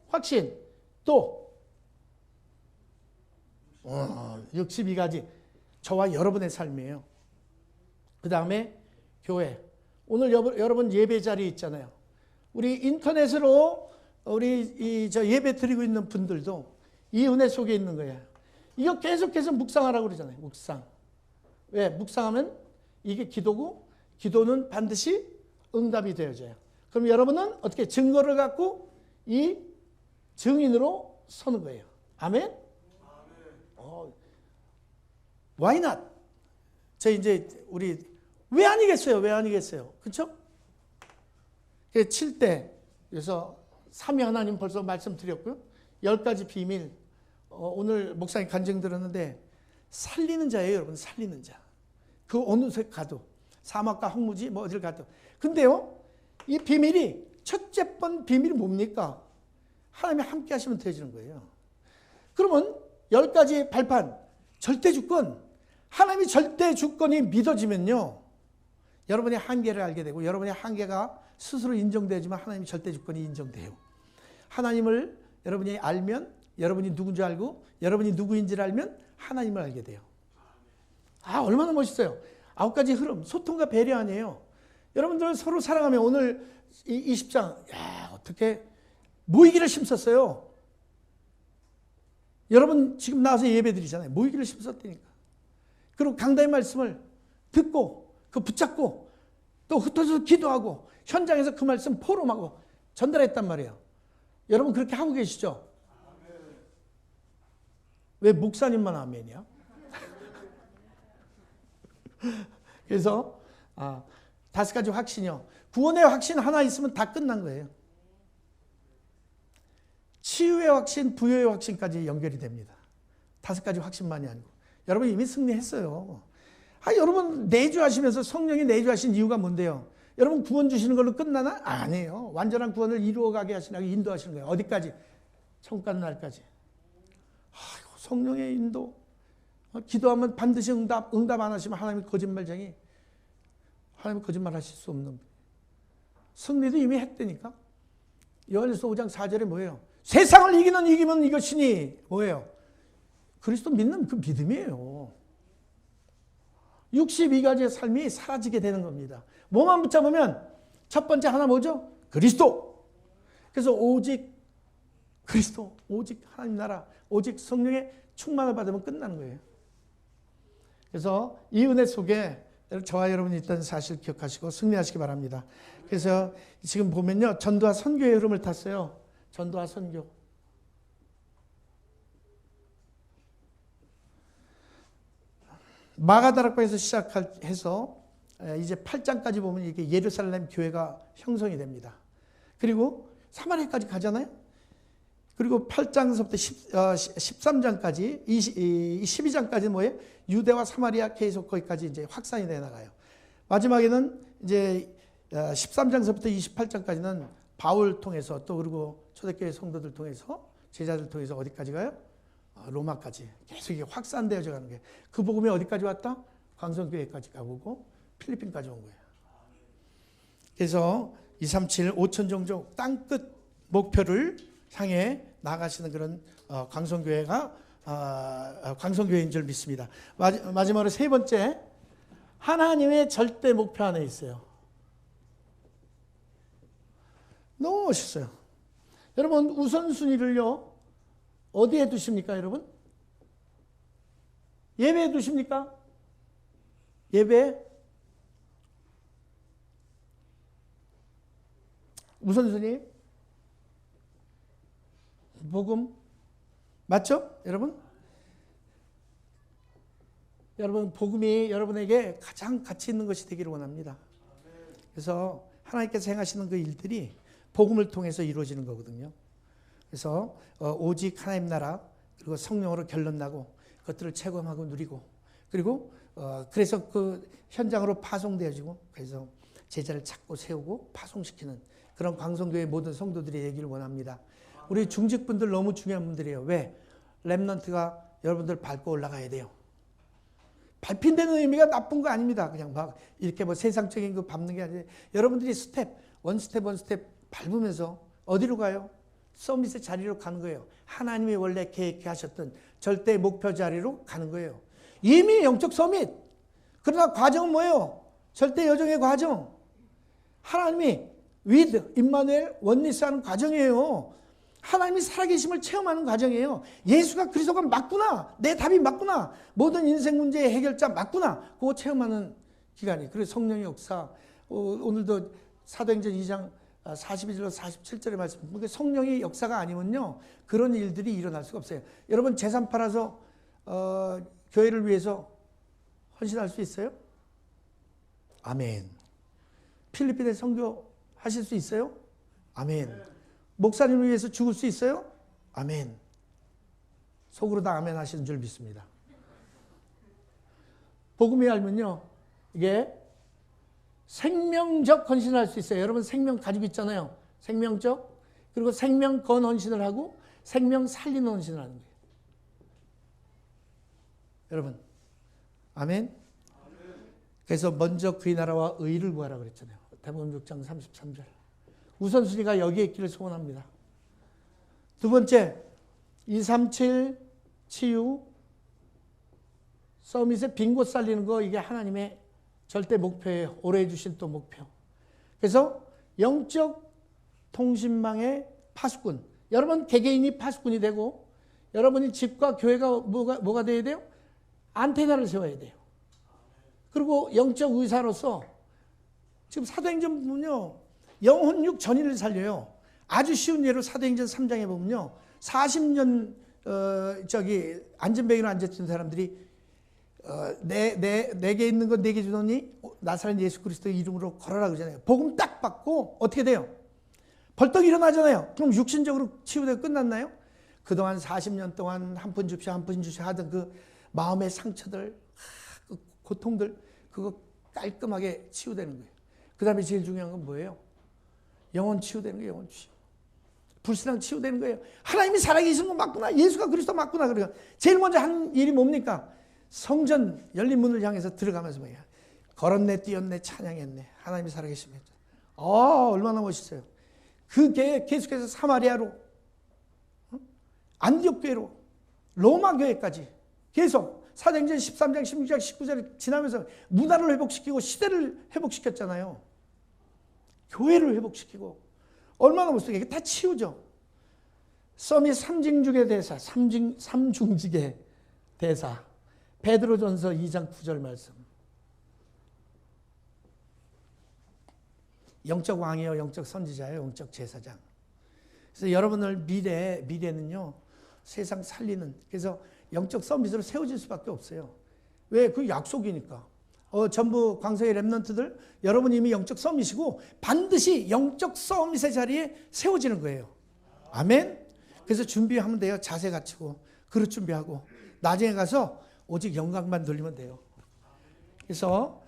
확신. 또 62가지 저와 여러분의 삶이에요. 그 다음에 교회. 오늘 여러분 예배 자리에 있잖아요. 우리 인터넷으로 우리 저 예배 드리고 있는 분들도 이 은혜 속에 있는 거예요. 이거 계속해서 묵상하라고 그러잖아요. 묵상. 왜? 묵상하면 이게 기도고 기도는 반드시 응답이 되어져요. 그럼 여러분은 어떻게 증거를 갖고 이 증인으로 서는 거예요. 아멘? Why not? 저 이제 우리 왜 아니겠어요? 왜 아니겠어요? 그렇죠? 7대 그래서 삼위 하나님 벌써 말씀드렸고요. 10가지 비밀. 오늘 목사님 간증 들었는데 살리는 자예요, 여러분. 살리는 자. 그 어느 새 가도 사막과 황무지 뭐 어딜 가도. 근데요, 이 비밀이 첫째 번 비밀이 뭡니까? 하나님이 함께 하시면 되어지는 거예요. 그러면 10가지 발판, 절대 주권. 하나님이 절대 주권이 믿어지면요. 여러분의 한계를 알게 되고 여러분의 한계가 스스로 인정되지만 하나님이 절대 주권이 인정돼요. 하나님을 여러분이 알면 여러분이 누군지 알고 여러분이 누구인지를 알면 하나님을 알게 돼요. 얼마나 멋있어요. 9가지 흐름, 소통과 배려 아니에요. 여러분들 서로 사랑하면 오늘 20장 어떻게 모이기를 심었어요. 여러분 지금 나와서 예배 드리잖아요. 모이기를 심었다니까. 그리고 강단의 말씀을 듣고 그 붙잡고 또 흩어져서 기도하고 현장에서 그 말씀 포럼하고 전달했단 말이에요. 여러분 그렇게 하고 계시죠? 왜 목사님만 아멘이야? 그래서 5가지 확신이요. 구원의 확신 하나 있으면 다 끝난 거예요. 치유의 확신, 부여의 확신까지 연결이 됩니다. 5가지 확신만이 아니고. 여러분 이미 승리했어요. 여러분 내주하시면서 성령이 내주하신 이유가 뭔데요? 여러분 구원 주시는 걸로 끝나나? 아니에요. 완전한 구원을 이루어가게 하시라고 인도하시는 거예요. 어디까지? 천국 가는 날까지. 성령의 인도. 기도하면 반드시 응답 안 하시면 하나님이 거짓말쟁이. 하나님이 거짓말 하실 수 없는. 승리도 이미 했다니까. 요한일서 5장 4절에 뭐예요? 세상을 이기면 이것이니 뭐예요? 그리스도 믿는 그 믿음이에요. 62가지의 삶이 사라지게 되는 겁니다. 뭐만 붙잡으면 첫 번째 하나 뭐죠? 그리스도. 그래서 오직 그리스도, 오직 하나님 나라, 오직 성령의 충만을 받으면 끝나는 거예요. 그래서 이 은혜 속에 저와 여러분이 있다는 사실 기억하시고 승리하시기 바랍니다. 그래서 지금 보면요, 전도와 선교의 흐름을 탔어요. 전도와 선교. 마가다락방에서 시작해서 이제 8장까지 보면 이게 예루살렘 교회가 형성이 됩니다. 그리고 사마리아까지 가잖아요. 그리고 8장서부터 13장까지, 12장까지 뭐예요? 유대와 사마리아 계속 거기까지 이제 확산이 돼 나가요. 마지막에는 이제 13장서부터 28장까지는 바울 통해서 또 그리고 초대교회 성도들 통해서 제자들 통해서 어디까지 가요? 로마까지 계속 이게 확산되어져 가는 거예요. 그 복음이 어디까지 왔다? 광성교회까지 가보고 필리핀까지 온 거예요. 그래서 237 5천 종족 땅끝 목표를 향해 나아가시는 그런 광성교회가 광성교회인 줄 믿습니다. 마지막으로 세 번째, 하나님의 절대 목표 안에 있어요. 너무 멋있어요. 여러분 우선순위를요 어디에 두십니까, 여러분? 예배에 두십니까? 예배? 우선순위? 복음? 맞죠? 여러분? 여러분, 복음이 여러분에게 가장 가치 있는 것이 되기를 원합니다. 그래서 하나님께서 행하시는 그 일들이 복음을 통해서 이루어지는 거거든요. 그래서 오직 하나님 나라 그리고 성령으로 결론나고 그것들을 체험하고 누리고 그리고 그래서 그 현장으로 파송되어지고 그래서 제자를 찾고 세우고 파송시키는 그런 광성교회 모든 성도들이 되기를 원합니다. 우리 중직분들 너무 중요한 분들이에요. 왜? 렘넌트가 여러분들 밟고 올라가야 돼요. 밟힌다는 의미가 나쁜 거 아닙니다. 그냥 막 이렇게 뭐 세상적인 거 밟는 게 아니라 여러분들이 원 스텝 밟으면서 어디로 가요? 서밋의 자리로 가는 거예요. 하나님이 원래 계획하셨던 절대 목표 자리로 가는 거예요. 이미 영적 서밋. 그러나 과정은 뭐예요? 절대 여정의 과정. 하나님이 with 임마누엘 원리스하는 과정이에요. 하나님이 살아계심을 체험하는 과정이에요. 예수가 그리스도가 맞구나. 내 답이 맞구나. 모든 인생 문제의 해결자 맞구나. 그거 체험하는 기간이. 그래서 성령의 역사. 오늘도 사도행전 2장 42절로 47절의 말씀. 성령의 역사가 아니면요. 그런 일들이 일어날 수가 없어요. 여러분 재산 팔아서 교회를 위해서 헌신할 수 있어요? 아멘. 필리핀에 선교 하실 수 있어요? 아멘. 목사님을 위해서 죽을 수 있어요? 아멘. 속으로 다 아멘 하시는 줄 믿습니다. 복음이 알면요. 이게 생명적 헌신을 할 수 있어요. 여러분 생명 가지고 있잖아요. 생명적. 그리고 생명 건 헌신을 하고 생명 살리는 헌신을 하는 거예요. 여러분. 아멘. 그래서 먼저 그의 나라와 의를 구하라 그랬잖아요. 대복음 6장 33절. 우선순위가 여기에 있기를 소원합니다. 두 번째, 237 치유, 서밋의 빈 곳 살리는 거 이게 하나님의 절대 목표예요. 오래 주신 또 목표. 그래서 영적 통신망의 파수꾼. 여러분 개개인이 파수꾼이 되고 여러분이 집과 교회가 뭐가 돼야 돼요? 안테나를 세워야 돼요. 그리고 영적 의사로서 지금 사도행전 보면요. 영혼육 전의를 살려요. 아주 쉬운 예로 사도행전 3장에 보면요. 40년 안전뱅이로 앉았던 사람들이 내게 있는 건 내게 주노니 나사렛 예수 그리스도의 이름으로 걸어라 그러잖아요. 복음 딱 받고 어떻게 돼요? 벌떡 일어나잖아요. 그럼 육신적으로 치유되고 끝났나요? 그동안 40년 동안 한 푼 줍쇼 하던 그 마음의 상처들, 그 고통들 그거 깔끔하게 치유되는 거예요. 그 다음에 제일 중요한 건 뭐예요? 영혼 치유되는 거예요. 영혼 치유. 불신앙 치유되는 거예요. 하나님이 살아계신 건 맞구나. 예수가 그리스도 맞구나. 그래요. 제일 먼저 하는 일이 뭡니까? 성전 열린 문을 향해서 들어가면서 뭐야? 걸었네, 뛰었네, 찬양했네. 하나님이 살아계시면. 얼마나 멋있어요. 그게 계속해서 사마리아로, 안디옥 교회로, 로마 교회까지 계속 사도행전 13장, 16장, 19절 지나면서 문화를 회복시키고 시대를 회복시켰잖아요. 교회를 회복시키고 얼마나 멋있어요. 이게 다 치유죠. 서밋 삼중직의 대사, 삼중직의 대사. 베드로전서 2장 9절 말씀. 영적 왕이요, 영적 선지자예요, 영적 제사장. 그래서 여러분들 미래는요 세상 살리는. 그래서 영적 서밋으로 세워질 수밖에 없어요. 왜? 그 약속이니까. 전부 광서의 렘넌트들, 여러분 이미 영적 서밋이고 반드시 영적 서밋의 자리에 세워지는 거예요. 아멘? 그래서 준비하면 돼요. 자세 갖추고 그릇 준비하고 나중에 가서 오직 영광만 돌리면 돼요. 그래서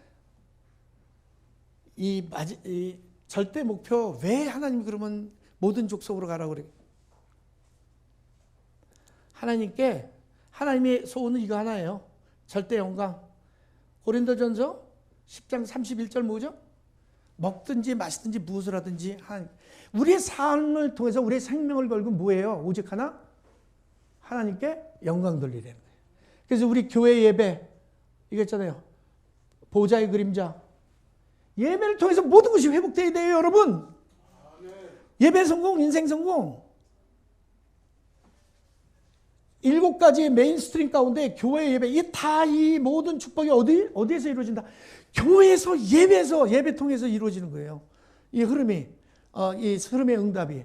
이 절대 목표, 왜 하나님 그러면 모든 족속으로 가라고 그래요? 하나님께, 하나님의 소원은 이거 하나예요. 절대 영광. 고린도전서 10장 31절 뭐죠? 먹든지 마시든지 무엇을 하든지 우리의 삶을 통해서 우리의 생명을 걸고 뭐예요? 오직 하나? 하나님께 영광 돌리라는 거예요. 그래서 우리 교회 예배 이거 있잖아요. 보좌의 그림자. 예배를 통해서 모든 것이 회복되어야 돼요, 여러분. 예배 성공, 인생 성공. 7가지의 메인스트림 가운데 교회 예배, 이 모든 축복이 어디에서 이루어진다? 교회에서, 예배에서, 예배 통해서 이루어지는 거예요. 이 흐름이, 이 흐름의 응답이.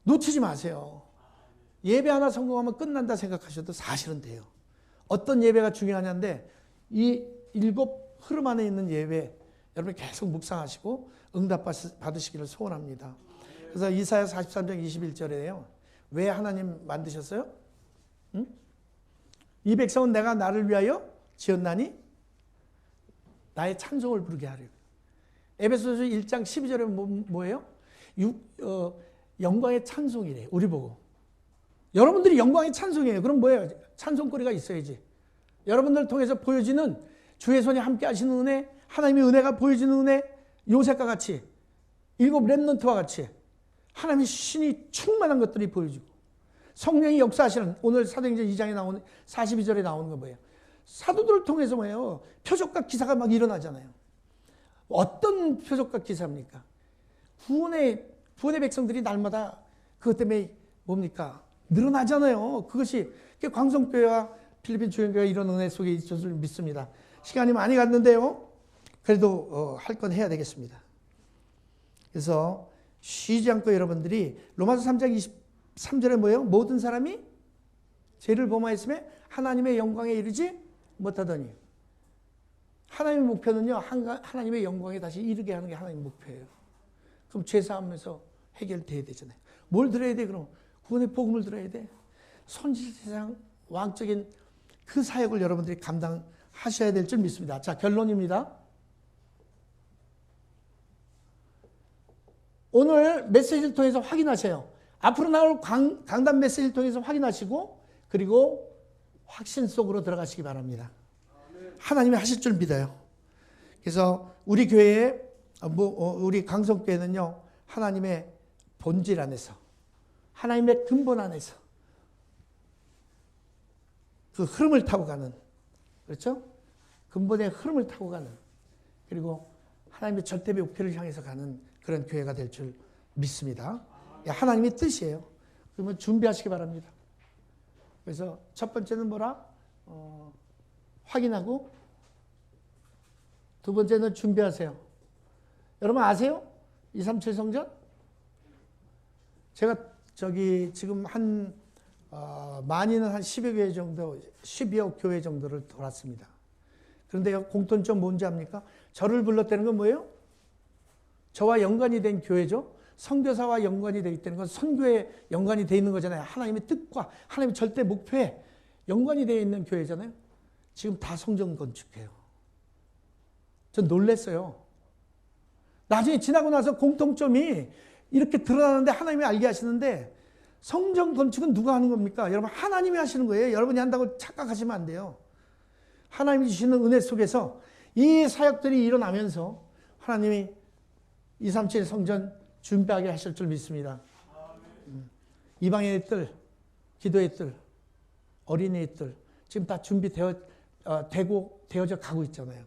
놓치지 마세요. 예배 하나 성공하면 끝난다 생각하셔도 사실은 돼요. 어떤 예배가 중요하냐인데, 이 7 흐름 안에 있는 예배, 여러분 계속 묵상하시고 응답 받으시기를 소원합니다. 그래서 이사야 43장 21절에요. 왜 하나님 만드셨어요? 응? 이 백성은 내가 나를 위하여 지었나니 나의 찬송을 부르게 하려. 에베소서 1장 12절에 뭐예요? 영광의 찬송이래요. 우리 보고. 여러분들이 영광의 찬송이에요. 그럼 뭐예요? 찬송거리가 있어야지. 여러분들 통해서 보여지는 주의 손이 함께 하시는 은혜, 하나님의 은혜가 보여지는 은혜, 요셉과 같이 7 렘넌트와 같이 하나님의 신이 충만한 것들이 보여지고 성령이 역사하시는, 오늘 사도행전 2장에 나오는 42절에 나오는 거 뭐예요? 사도들을 통해서 뭐예요? 표적과 기사가 막 일어나잖아요. 어떤 표적과 기사입니까? 구원의 백성들이 날마다 그것 때문에 뭡니까? 늘어나잖아요. 그것이 광성교회와 필리핀 주연교회가 이런 은혜 속에 있을 줄 믿습니다. 시간이 많이 갔는데요. 그래도 할 건 해야 되겠습니다. 그래서 쉬지 않고 여러분들이 로마서 3장 23절에 뭐예요? 모든 사람이 죄를 범하였음에 하나님의 영광에 이르지 못하더니. 하나님의 목표는요, 하나님의 영광에 다시 이르게 하는 게 하나님의 목표예요. 그럼 죄사하면서 해결돼야 되잖아요. 뭘 들어야 돼, 그럼? 구원의 복음을 들어야 돼. 선지세상 왕적인 그 사역을 여러분들이 감당하셔야 될 줄 믿습니다. 자, 결론입니다. 오늘 메시지를 통해서 확인하세요. 앞으로 나올 강단 메시지를 통해서 확인하시고, 그리고 확신 속으로 들어가시기 바랍니다. 하나님이 하실 줄 믿어요. 그래서 우리 교회에, 우리 강성교회는요, 하나님의 본질 안에서, 하나님의 근본 안에서 그 흐름을 타고 가는, 그렇죠? 근본의 흐름을 타고 가는, 그리고 하나님의 절대 목표를 향해서 가는 그런 교회가 될 줄 믿습니다. 하나님의 뜻이에요. 그러면 준비하시기 바랍니다. 그래서 첫 번째는 뭐라? 확인하고, 두 번째는 준비하세요. 여러분 아세요? 237 성전? 제가 지금 많이는 한 10여 교회 정도, 10여 교회 정도를 돌았습니다. 그런데 공통점 뭔지 압니까? 저를 불렀다는 건 뭐예요? 저와 연관이 된 교회죠. 선교사와 연관이 되어 있다는 건 선교에 연관이 되어 있는 거잖아요. 하나님의 뜻과 하나님의 절대 목표에 연관이 되어 있는 교회잖아요. 지금 다 성전 건축해요. 전 놀랐어요. 나중에 지나고 나서 공통점이 이렇게 드러나는데 하나님이 알게 하시는데, 성전 건축은 누가 하는 겁니까? 여러분, 하나님이 하시는 거예요. 여러분이 한다고 착각하시면 안 돼요. 하나님이 주시는 은혜 속에서 이 사역들이 일어나면서 하나님이 237 성전 준비하게 하실 줄 믿습니다. 이방인의 뜰, 기도의 뜰, 어린이의 뜰, 지금 다 되어져 가고 있잖아요.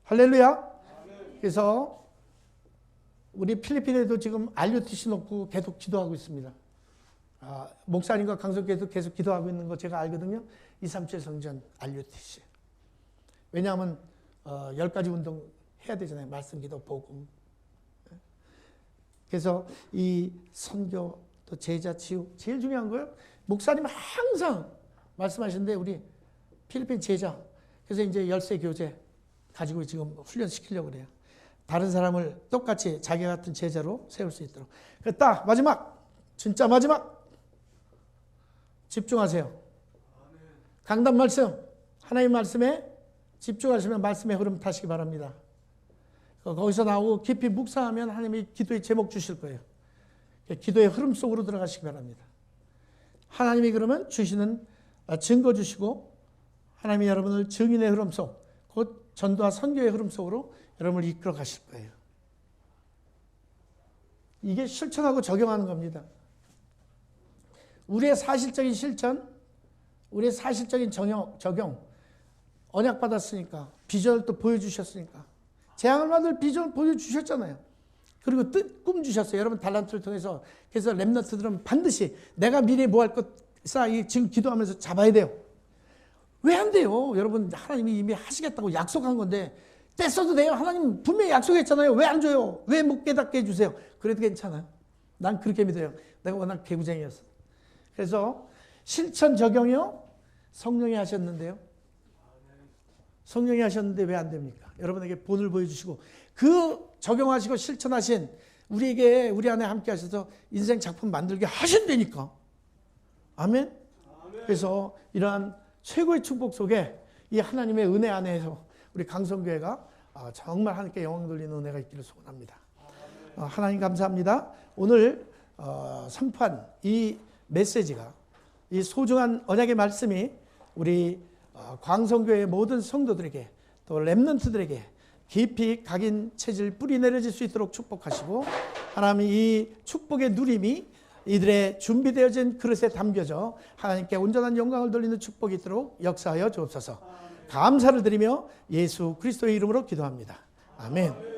할렐루야. 그래서 우리 필리핀에도 지금 RUTC 놓고 계속 기도하고 있습니다. 목사님과 강석교회도 계속 기도하고 있는 거 제가 알거든요. 237 성전 RUTC. 왜냐하면 10가지 운동 해야 되잖아요. 말씀, 기도, 복음. 그래서 이 선교, 또 제자 치유, 제일 중요한 거예요. 목사님 항상 말씀하시는데 우리 필리핀 제자. 그래서 이제 열세 교재 가지고 지금 훈련시키려고 그래요. 다른 사람을 똑같이 자기 같은 제자로 세울 수 있도록. 딱 마지막, 진짜 마지막 집중하세요. 강단 말씀, 하나님 말씀에 집중하시면 말씀의 흐름 타시기 바랍니다. 거기서 나오고 깊이 묵상하면 하나님이 기도의 제목 주실 거예요. 기도의 흐름 속으로 들어가시기 바랍니다. 하나님이 그러면 주시는 증거 주시고 하나님이 여러분을 증인의 흐름 속, 곧 전도와 선교의 흐름 속으로 여러분을 이끌어 가실 거예요. 이게 실천하고 적용하는 겁니다. 우리의 사실적인 실천, 우리의 사실적인 적용, 언약 받았으니까, 비전을 또 보여주셨으니까, 재앙을 받을 비전을 보여주셨잖아요. 그리고 꿈 주셨어요. 여러분 달란트를 통해서. 그래서 렘넌트들은 반드시 내가 미래에 뭐 할 것 지금 기도하면서 잡아야 돼요. 왜 안 돼요? 여러분 하나님이 이미 하시겠다고 약속한 건데 떼써도 돼요. 하나님 분명히 약속했잖아요. 왜 안 줘요? 왜 못 깨닫게 해주세요? 그래도 괜찮아요. 난 그렇게 믿어요. 내가 워낙 개구쟁이였어. 그래서 실천 적용이요? 성령이 하셨는데요. 성령이 하셨는데 왜 안 됩니까? 여러분에게 본을 보여주시고 그 적용하시고 실천하신 우리에게 우리 안에 함께 하셔서 인생 작품 만들게 하신다니까. 아멘? 그래서 이러한 최고의 축복 속에 이 하나님의 은혜 안에서 우리 강성교회가 정말 하나님께 영광 돌리는 은혜가 있기를 소원합니다. 하나님 감사합니다. 오늘 선포한 이 메시지가 이 소중한 언약의 말씀이 우리 광성교회의 모든 성도들에게 또 렘넌트들에게 깊이 각인 체질 뿌리 내려질 수 있도록 축복하시고 하나님이 이 축복의 누림이 이들의 준비되어진 그릇에 담겨져 하나님께 온전한 영광을 돌리는 축복이 있도록 역사하여 주옵소서. 감사를 드리며 예수 그리스도의 이름으로 기도합니다. 아멘.